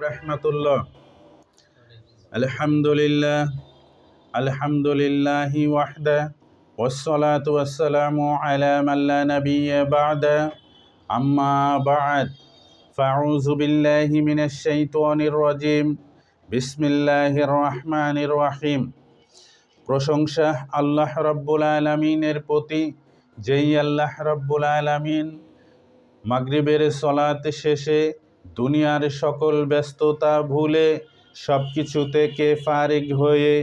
রাহমাতুল্লাহ। আলহামদুলিল্লাহি ওয়াহদা ওয়াসসালাতু ওয়াসসালামু আলা মান লা নাবিয়্যা বা'দা আম্মা বা'দ ফাউযু বিল্লাহি মিনাশ শাইতানির রাজীম বিসমিল্লাহির রহমানির রহিম। প্রশংসা আল্লাহ রাব্বুল আলামিনের প্রতি, যেই আল্লাহ রাব্বুল আলামিন মাগরিবের সলাত শেষে দুনিয়ার সকল ব্যস্ততা ভুলে সব কিছু থেকে ফারিগ হয়ে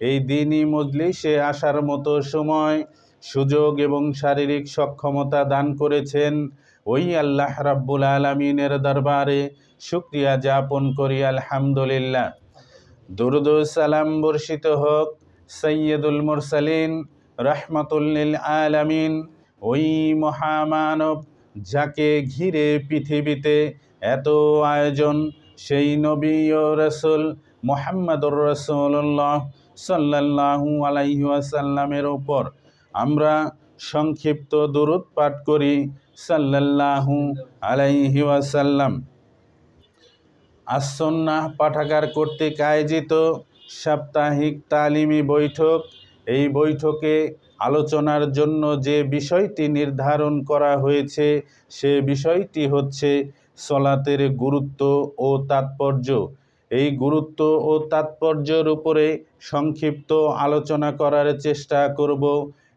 এই দিনই মজলিসে আসার মতো সময়, সুযোগ এবং শারীরিক সক্ষমতা দান করেছেন, ওই আল্লাহ রাব্বুল আলামিনের দরবারে শুকরিয়া জ্ঞাপন করি আলহামদুলিল্লাহ। দুরূদ ও সালাম বর্ষিত হোক সাইয়্যিদুল মুরসালিন রাহমাতুল লিল আলামিন, ওই মহামানব যাকে ঘিরে পৃথিবীতে এত আয়োজন, সেই নবী ও রাসূল মুহাম্মদুর রাসূলুল্লাহ সাল্লাল্লাহু আলাইহি ওয়াসাল্লামের উপর আমরা সংক্ষিপ্ত দুরূদ পাঠ করি সাল্লাল্লাহু আলাইহি ওয়াসাল্লাম। আস-সুন্নাহ পাঠাগার কর্তৃক আয়োজিত সাপ্তাহিক তালিমি বৈঠক। এই বৈঠকে আলোচনার জন্য যে বিষয়টি নির্ধারণ করা হয়েছে সে বিষয়টি হচ্ছে সলাতের গুরুত্ব ও তাৎপর্য। এই গুরুত্ব ও তাৎপর্যের উপরে সংক্ষিপ্ত আলোচনা করার চেষ্টা করব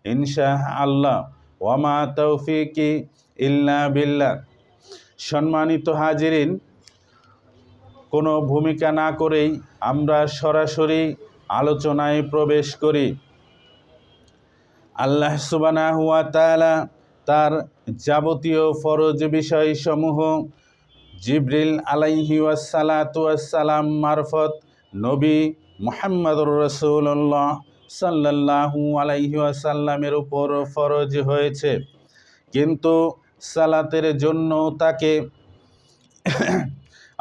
ইনশাআল্লাহ। ওয়ামা তাওফিকি ইল্লা বিল্লাহ। সম্মানিত হাজিরিন, কোনো ভূমিকা না করেই আমরা সরাসরি আলোচনায় প্রবেশ করি। আল্লাহ সুবহানাহু ওয়া তাআলা তার যাবতীয় ফরজ বিষয়সমূহ জিবরিল আলাইহি ওয়াসসালাতু ওয়াসসালাম মারফত নবী মুহাম্মদুর রাসূলুল্লাহ সাল্লাল্লাহু আলাইহি ওয়াসাল্লামের উপর ফরজ হয়েছে, কিন্তু সালাতের জন্য তাকে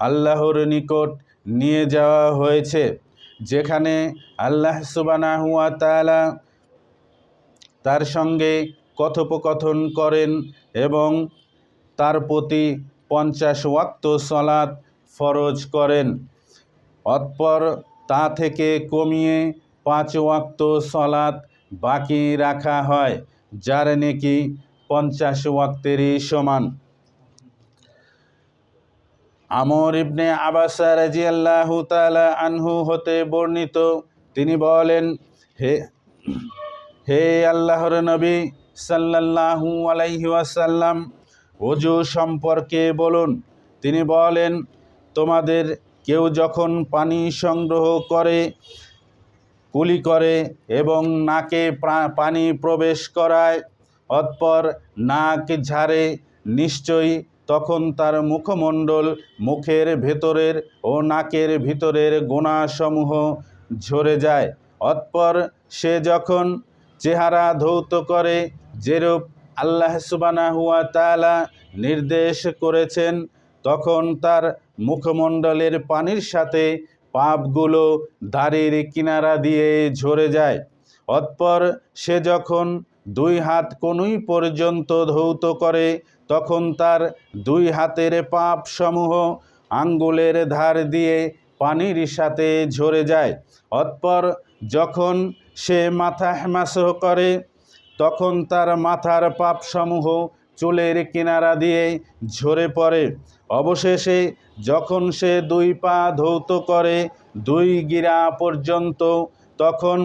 আল্লাহর নিকট নিয়ে যাওয়া হয়েছে, যেখানে আল্লাহ সুবহানাহু ওয়া তাআলা তার সঙ্গে কথোপকথন করেন এবং তার প্রতি 50 ওয়াক্ত সালাত ফরজ করেন। অতঃপর তা থেকে কমিয়ে 5 ওয়াক্ত সালাত বাকি রাখা হয়, যার নেকি 50 ওয়াক্তেরই সমান। আমর ইবনে আবাসা রাদিয়াল্লাহু তাআলা আনহু হতে বর্ণিত, তিনি বলেন, হে আল্লাহর নবী সাল্লাল্লাহু আলাইহি ওয়াসাল্লাম, ওযু সম্পর্কে বলুন। তিনি বলেন, তোমাদের কেউ যখন পানি সংগ্রহ করে, কুলি করে এবং নাকে পানি প্রবেশ করায়, অতঃপর নাক ঝাড়ে, নিশ্চয়ই তখন তার মুখমণ্ডল, মুখের ভেতরের ও নাকের ভিতরের গোনাসমূহ ঝরে যায়। অতঃপর সে যখন চেহারা ধৌত করে, যেরূপ আল্লাহ সুবহানাহু ওয়া তাআলা নির্দেশ করেছেন, তখন তার মুখমণ্ডলের পানির সাথে পাপগুলো দাড়ির কিনারা দিয়ে ঝরে যায়। অতঃপর সে যখন 2 হাত কনুই পর্যন্ত ধৌত করে, তখন তার 2 হাতের পাপ সমূহ আঙ্গুলের ধার দিয়ে পানির সাথে ঝরে যায়। অতঃপর যখন সে মাথা মাসহ করে, তখন তার মাথার পাপ সমূহ চুলের কিনারা দিয়ে ঝরে পড়ে। অবশেষে যখন সে 2 পা ধৌত করে 2 গিরা পর্যন্ত, তখন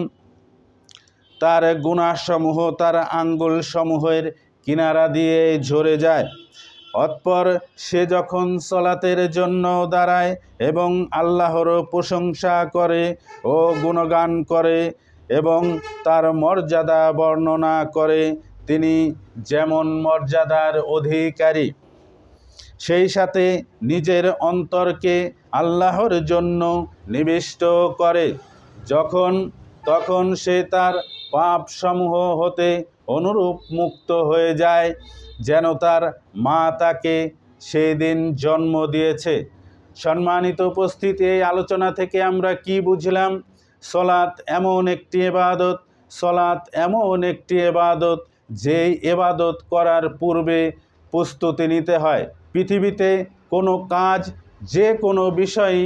তার গুনাহসমূহ তার আঙ্গুল সমূহের কিনারা দিয়ে ঝরে যায়। অতঃপর সে যখন সলাতের জন্য দাঁড়ায় এবং আল্লাহর প্রশংসা করে ও গুণগান করে এবং তার মর্যাদা বর্ণনা করে, তিনি যেমন মর্যাদার অধিকারী, সেই সাথে নিজের অন্তরকে আল্লাহর জন্য নিবিষ্ট করে, তখন সে তার পাপ সমূহ হতে অনুরূপ মুক্ত হয়ে যায়, যেন তার মা তাকে সেদিন জন্ম দিয়েছে। সম্মানিত উপস্থিতি, এই আলোচনা থেকে আমরা কি বুঝলাম? সলাত এমন একটি ইবাদত যেই ইবাদত করার পূর্বে প্রস্তুতি নিতে হয়। পৃথিবীতে কোনো কাজ যে কোনো বিষয়,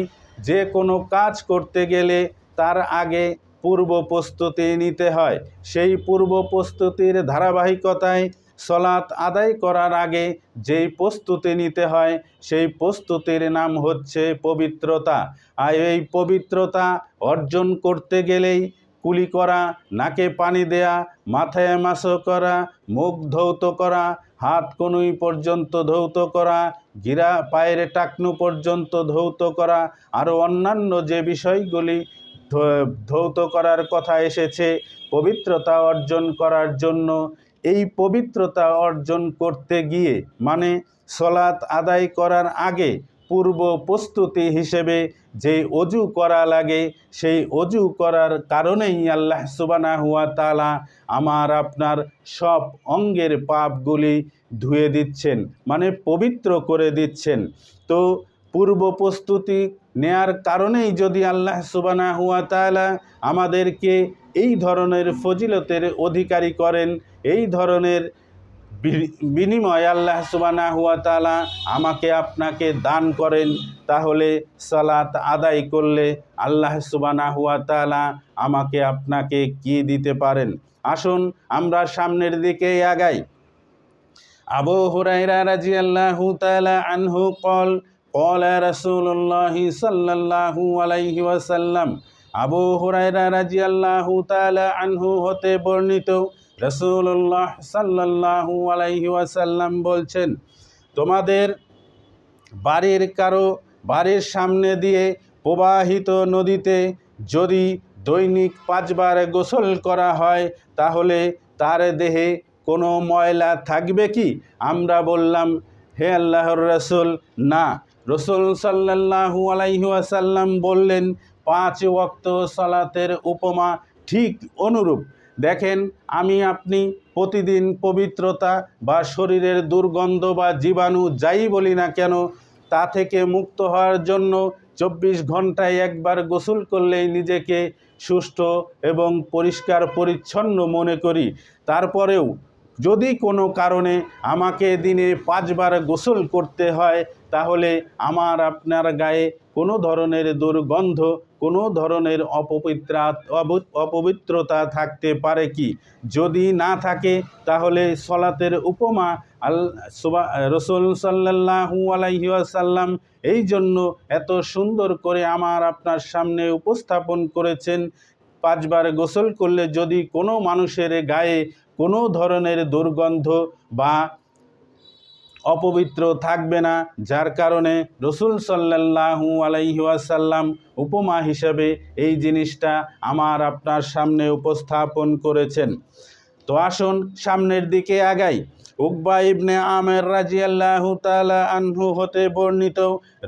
যে কোনো কাজ করতে গেলে তার আগে পূর্ব প্রস্তুতি নিতে হয়। সেই পূর্ব প্রস্তুতির ধারাবাহিকতায় সলাৎ আদায় করার আগে যেই প্রস্তুতি নিতে হয় সেই প্রস্তুতির নাম হচ্ছে পবিত্রতা। আর এই পবিত্রতা অর্জন করতে গেলেই কুলি করা, নাকে পানি দেয়া, মাথায় মাসো করা, মুখ ধৌত করা, হাত কনুই পর্যন্ত ধৌত করা, গিরা পায়ের টাকনু পর্যন্ত ধৌত করা, আরও অন্যান্য যে বিষয়গুলি ধৌত করার কথা এসেছে পবিত্রতা অর্জন করার জন্য, এই পবিত্রতা অর্জন করতে গিয়ে মানে সলাৎ আদায় করার আগে পূর্ব প্রস্তুতি হিসেবে যে অজু করা লাগে, সেই অজু করার কারণেই আল্লাহ সুবহানাহু ওয়া তাআলা আমার আপনার সব অঙ্গের পাপগুলি ধুয়ে দিচ্ছেন, মানে পবিত্র করে দিচ্ছেন। তো পূর্ব প্রস্তুতি নেয়ার কারণেই যদি আল্লাহ সুবহানাহু ওয়া তাআলা আমাদেরকে এই ধরনের ফজিলতের অধিকারী করেন, এই ধরনের বিনিময় আল্লাহ সুবহানাহু ওয়া তাআলা আমাকে আপনাকে দান করেন, তাহলে সালাত আদায় করলে আল্লাহ সুবহানাহু ওয়া তাআলা আমাকে আপনাকে কি দিতে পারেন। আসুন আমরা সামনের দিকে আগাই। আবু হুরায়রা রাদিয়াল্লাহু তাআলা আনহু ক্বালা রাসূলুল্লাহি সাল্লাল্লাহু আলাইহি ওয়াসাল্লাম, আবু হুরায়রা রাদিয়াল্লাহু তাআলা আনহু হতে বর্ণিত, রাসূলুল্লাহ সাল্লাল্লাহু আলাইহি ওয়াসাল্লাম বলছেন, তোমাদের বাড়ির সামনে দিয়ে প্রবাহিত নদীতে যদি দৈনিক 5 বার গোসল করা হয় তাহলে তার দেহে কোনো ময়লা থাকবে কি? আমরা বললাম, হে আল্লাহর রাসূল, না। রাসূল সাল্লাল্লাহু আলাইহি ওয়াসাল্লাম বললেন, 5 ওয়াক্ত সালাতের উপমা ঠিক অনুরূপ। দেখেন, আপনি প্রতিদিন পবিত্রতা বা শরীরের দুর্গন্ধ বা জীবাণু যাই বলি না কেন তা থেকে মুক্ত হওয়ার জন্য 24 ঘন্টায় একবার গোসল করলেই নিজেকে সুষ্ঠ এবং পরিষ্কার পরিচ্ছন্ন মনে করি। তারপরেও যদি কোনো কারণে আমাকে দিনে 5 বার গোসল করতে হয় তাহলে আমার আপনার গায়ে কোনো ধরনের দুর্গন্ধ, কোনো ধরনের অপবিত্রতা থাকতে পারে কি? যদি না থাকে তাহলে সলাতের উপমা রাসূল সাল্লাল্লাহু আলাইহি ওয়াসাল্লাম এই জন্য এত সুন্দর করে আমার আপনার সামনে উপস্থাপন করেছেন। 5 বার গোসল করলে যদি কোনো মানুষের গায়ে কোনো ধরনের দুর্গন্ধ বা অপবিত্র থাকবে না, যার কারণে রাসূল সাল্লাল্লাহু আলাইহি ওয়াসাল্লাম উপমা হিসেবে এই জিনিসটা আমার আপনার সামনে উপস্থাপন করেছেন। তো আসুন সামনের দিকে আগাই। উকবা ইবনে আমের রাদিয়াল্লাহু তাআলা আনহু হতে বর্ণিত,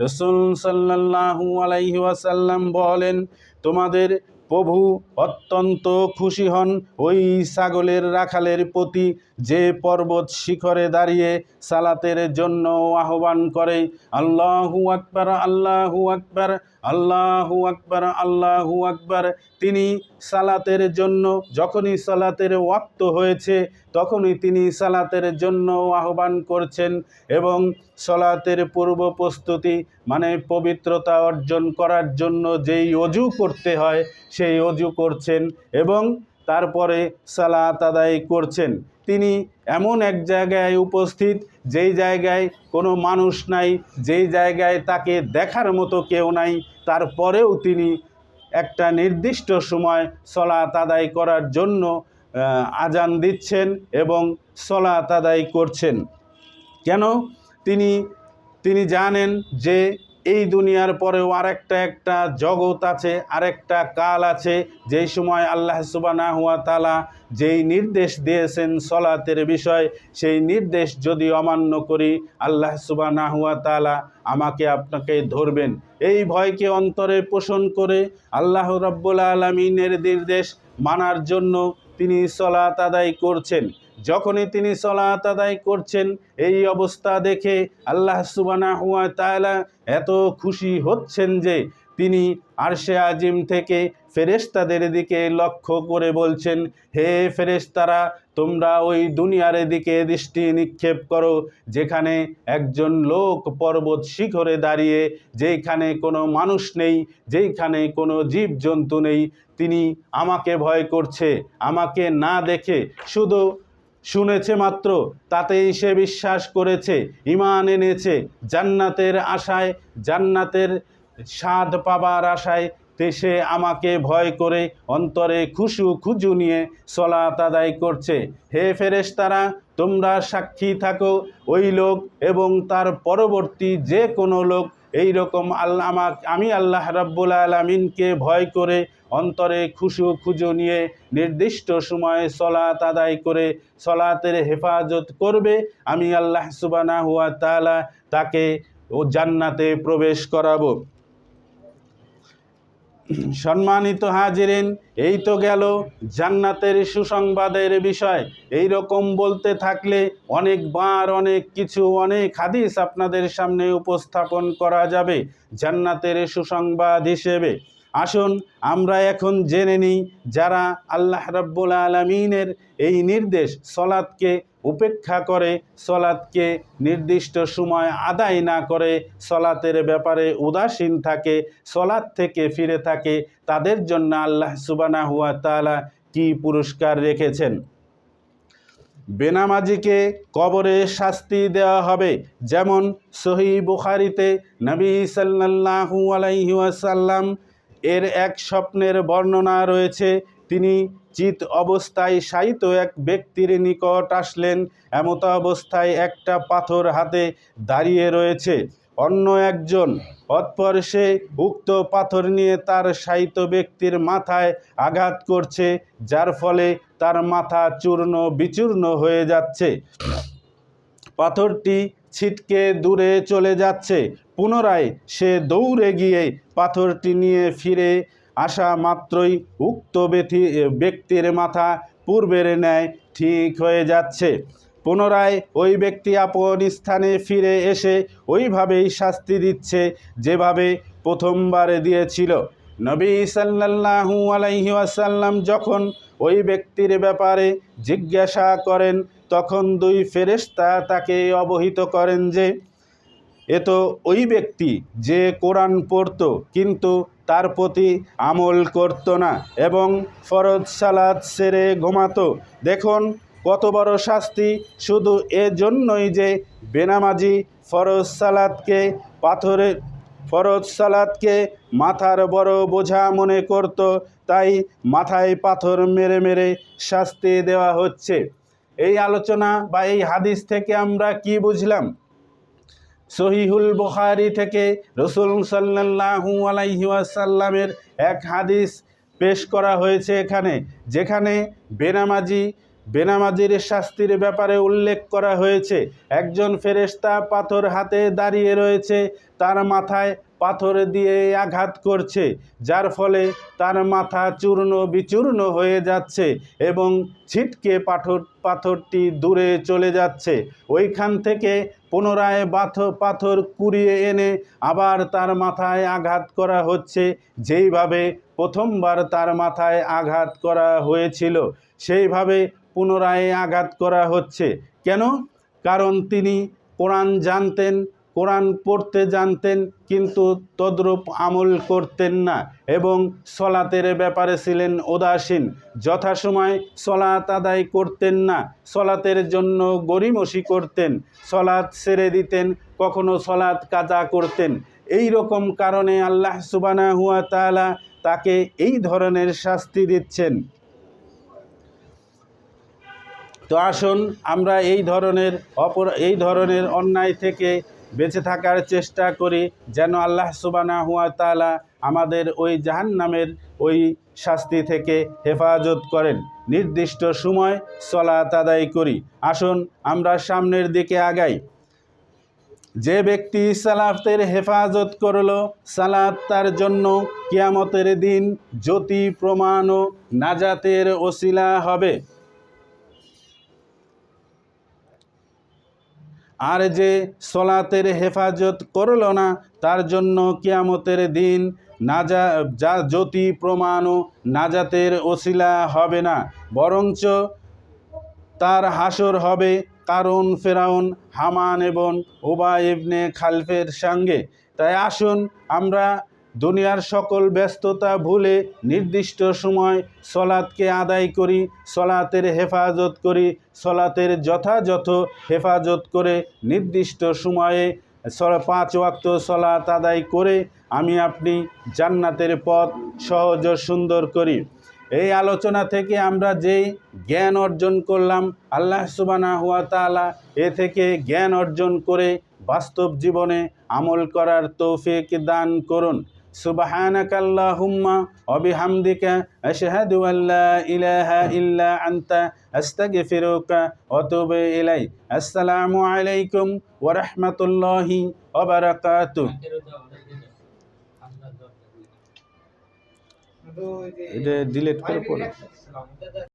রাসূল সাল্লাল্লাহু আলাইহি ওয়াসাল্লাম বলেন, তোমাদের প্রভু অত্যন্ত খুশি হন ওই ছাগলের রাখালের প্রতি যে পর্বত শিখরে দাঁড়িয়ে সালাতের জন্য আহ্বান করে, আল্লাহু আকবার, আল্লাহু আকবার, আল্লাহু আকবার, আল্লাহু আকবার। তিনি সালাতের জন্য, যখনই সালাতের ওয়াক্ত হয়েছে তখনই তিনি সালাতের জন্য আহ্বান করছেন এবং সালাতের পূর্ব প্রস্তুতি মানে পবিত্রতা অর্জন করার জন্য যেই অজু করতে হয় সেই অজু করছেন এবং তারপরে সালাত আদায় করছেন। তিনি এমন এক জায়গায় উপস্থিত যেই জায়গায় কোনো মানুষ নাই, যেই জায়গায় তাকে দেখার মতো কেউ নাই, তারপরেও তিনি একটা নির্দিষ্ট সময় সালাত আদায় করার জন্য আজান দিচ্ছেন এবং সালাত আদায় করছেন। কেন? তিনি জানেন যে এই দুনিয়ার পরেও একটা জগৎ আছে, আরেকটা কাল আছে, যেই সময় আল্লাহ সুবহানাহু ওয়া তাআলা যেই নির্দেশ দিয়েছেন সলাতের বিষয়, সেই নির্দেশ যদি অমান্য করি আল্লাহ সুবহানাহু ওয়া তাআলা আমাকে আপনাকে ধরবেন। এই ভয়কে অন্তরে পোষণ করে আল্লাহ রাব্বুল আলামিনের নির্দেশ মানার জন্য তিনি সলাত আদায় করছেন। যখনই তিনি সলাত আদায় করছেন এই অবস্থা দেখে আল্লাহ সুবহানাহু ওয়া তাআলা এত খুশি হচ্ছেন যে তিনি আরশে আজিম থেকে ফেরেশতাদের দিকে লক্ষ্য করে বলছেন, হে ফেরেশতারা, তোমরা ওই দুনিয়ার দিকে দৃষ্টি নিক্ষেপ করো যেখানে একজন লোক পর্বত শিখরে দাঁড়িয়ে, যেখানে কোনো মানুষ নেই, যেখানে কোনো জীবজন্তু নেই, তিনি আমাকে ভয় করছে। আমাকে না দেখে শুধু শুনেছে মাত্র, তাতেই সে বিশ্বাস করেছে, ঈমান এনেছে, জান্নাতের আশায়, জান্নাতের স্বাদ পাবার আশায় সে আমাকে ভয় করে অন্তরে খুজু নিয়ে সলাত আদায় করছে। হে ফেরেশতারা, তোমরা সাক্ষী থাকো, ওই লোক এবং তার পরবর্তী যে কোনো লোক এই রকম আমি আল্লাহ রাব্বুল আলামিনকে ভয় করে অন্তরে খুজু নিয়ে নির্দিষ্ট সময়ে সলাত আদায় করে সলাতের হেফাজত করবে, আমি আল্লাহ সুবহানাহু ওয়া তাআলা তাকে জান্নাতে প্রবেশ করাবো। সম্মানিত হাজিরিন, এই তো গেল জান্নাতের সুসংবাদের বিষয়। এই রকম বলতে থাকলে অনেকবার অনেক কিছু, অনেক হাদিস আপনাদের সামনে উপস্থাপন করা যাবে জান্নাতের সুসংবাদ হিসেবে। আসুন আমরা এখন জেনে নিই, যারা আল্লাহ রাব্বুল আলামিনের এই নির্দেশ সলাতকে উপেক্ষা করে, সলাতকে নির্দিষ্ট সময় আদায় না করে, সলাতের ব্যাপারে উদাসীন থাকে, সলাত থেকে ফিরে থাকে, তাদের জন্য আল্লাহ সুবহানাহু ওয়া তাআলা কি পুরস্কার রেখেছেন। বেনামাজিকে কবরে শাস্তি দেওয়া হবে, যেমন সহিহ বুখারীতে নবী সাল্লাল্লাহু আলাইহি ওয়াসাল্লাম এর এক স্বপ্নের বর্ণনা রয়েছে। তিনি চিত অবস্থায় শায়িত এক ব্যক্তির নিকট আসলেন। এমত অবস্থায় একটা পাথর হাতে দাঁড়িয়ে রয়েছে অন্য একজন। অতঃপর সে উক্ত পাথর নিয়ে তার শায়িত ব্যক্তির মাথায় আঘাত করছে, যার ফলে তার মাথা চূর্ণ বিচূর্ণ হয়ে যাচ্ছে। পাথরটি ছিটকে দূরে চলে যাচ্ছে। পুনরায় সে দৌড়ে গিয়ে পাথরটি নিয়ে ফিরে আসা মাত্রই উক্ত ব্যক্তির মাথা পূর্বের ন্যায় ঠিক হয়ে যাচ্ছে। পুনরায় ওই ব্যক্তি আপন স্থানে ফিরে এসে ওইভাবেই শাস্তি দিচ্ছে যেভাবে প্রথমবার দিয়েছিল। নবী সাল্লাল্লাহু আলাইহি ওয়াসাল্লাম যখন ওই ব্যক্তির ব্যাপারে জিজ্ঞাসা করেন, তখন দুই ফেরেশতা তাকে অবহিত করেন যে এ তো ওই ব্যক্তি যে কোরআন পড়ত কিন্তু তার প্রতি আমল করত না এবং ফরজ সালাত সেরে ঘুমাতো। দেখুন কত বড় শাস্তি, শুধু এজন্যই যে বেনামাজি ফরজ সালাতকে মাথার বড় বোঝা মনে করত, তাই মাথায় পাথর মেরে মেরে শাস্তি দেওয়া হচ্ছে। এই আলোচনা বা এই হাদিস থেকে আমরা কি বুঝলাম? সহিহুল বুখারী থেকে রাসূল সাল্লাল্লাহু আলাইহি ওয়াসাল্লামের এক হাদিস পেশ করা হয়েছে এখানে, যেখানে বেনামাজির শাস্তির ব্যাপারে উল্লেখ করা হয়েছে। একজন ফেরেশতা পাথর হাতে দাঁড়িয়ে রয়েছে, তার মাথায় পাথর দিয়ে আঘাত করছে, যার ফলে তার মাথা চূর্ণ বিচূর্ণ হয়ে যাচ্ছে এবং ছিটকে পাথরটি দূরে চলে যাচ্ছে। ওইখান থেকে পুনরায় পাথর কুড়িয়ে এনে আবার তার মাথায় আঘাত করা হচ্ছে, যেইভাবে প্রথমবার তার মাথায় আঘাত করা হয়েছিল সেইভাবে পুনরায় আঘাত করা হচ্ছে। কেন? কারণ তিনি কোরআন জানতেন, কোরআন পড়তে জানতেন, কিন্তু তদ্রূপ আমল করতেন না এবং সলাতের ব্যাপারে ছিলেন উদাসীন। যথাসময় সলাত আদায় করতেন না, সলাতের জন্য গড়িমসি করতেন, সলাত ছেড়ে দিতেন, কখনো সলাত কাজা করতেন। এই রকম কারণে আল্লাহ সুবহানাহু ওয়া তাআলা তাকে এই ধরনের শাস্তি দিচ্ছেন। তো আসুন আমরা এই ধরনের অন্যায় থেকে বেঁচে থাকার চেষ্টা করি, যেন আল্লাহ সুবহানাহু ওয়া তাআলা আমাদের ওই জাহান্নামের ওই শাস্তি থেকে হেফাজত করেন। নির্দিষ্ট সময় সলাত আদায় করি। আসুন আমরা সামনের দিকে আগাই। যে ব্যক্তি সালাতের হেফাজত করল, সালাত তার জন্য কিয়ামতের দিন জ্যোতি, প্রমাণ ও নাজাতের ওসিলা হবে। আর যে সলাতের হেফাজত করল না তার জন্য কিয়ামতের দিন যা জ্যোতি প্রমাণ ও নাজাতের ওসিলা হবে না, বরঞ্চ তার হাসর হবে কারুন, ফেরাউন, হামান এবং উবাই ইবনে খালফের সঙ্গে। তাই আসুন আমরা দুনিয়ার সকল ব্যস্ততা ভুলে নির্দিষ্ট সময় সলাতকে আদায় করি, সলাতের হেফাজত করি, সলাতের যথাযথ হেফাজত করে নির্দিষ্ট সময়ে 5 ওয়াক্ত সলাত আদায় করে আমি আপনি জান্নাতের পথ সহজ ও সুন্দর করি। এই আলোচনা থেকে আমরা যেই জ্ঞান অর্জন করলাম, আল্লাহ সুবহানাহু ওয়া তাআলা এ থেকে জ্ঞান অর্জন করে বাস্তব জীবনে আমল করার তৌফিক দান করুন। সুবহানাকাল্লাহুম্মা ওয়া বিহামদিকা আশহাদু আল্লা ইলাহা ইল্লা আনতা আস্তাগফিরুকা ওয়া আতুবু ইলাইক। আসসালামু আলাইকুম ওয়া রাহমাতুল্লাহি ওয়া বারাকাতুহু। এটা ডিলিট করে পড়ো।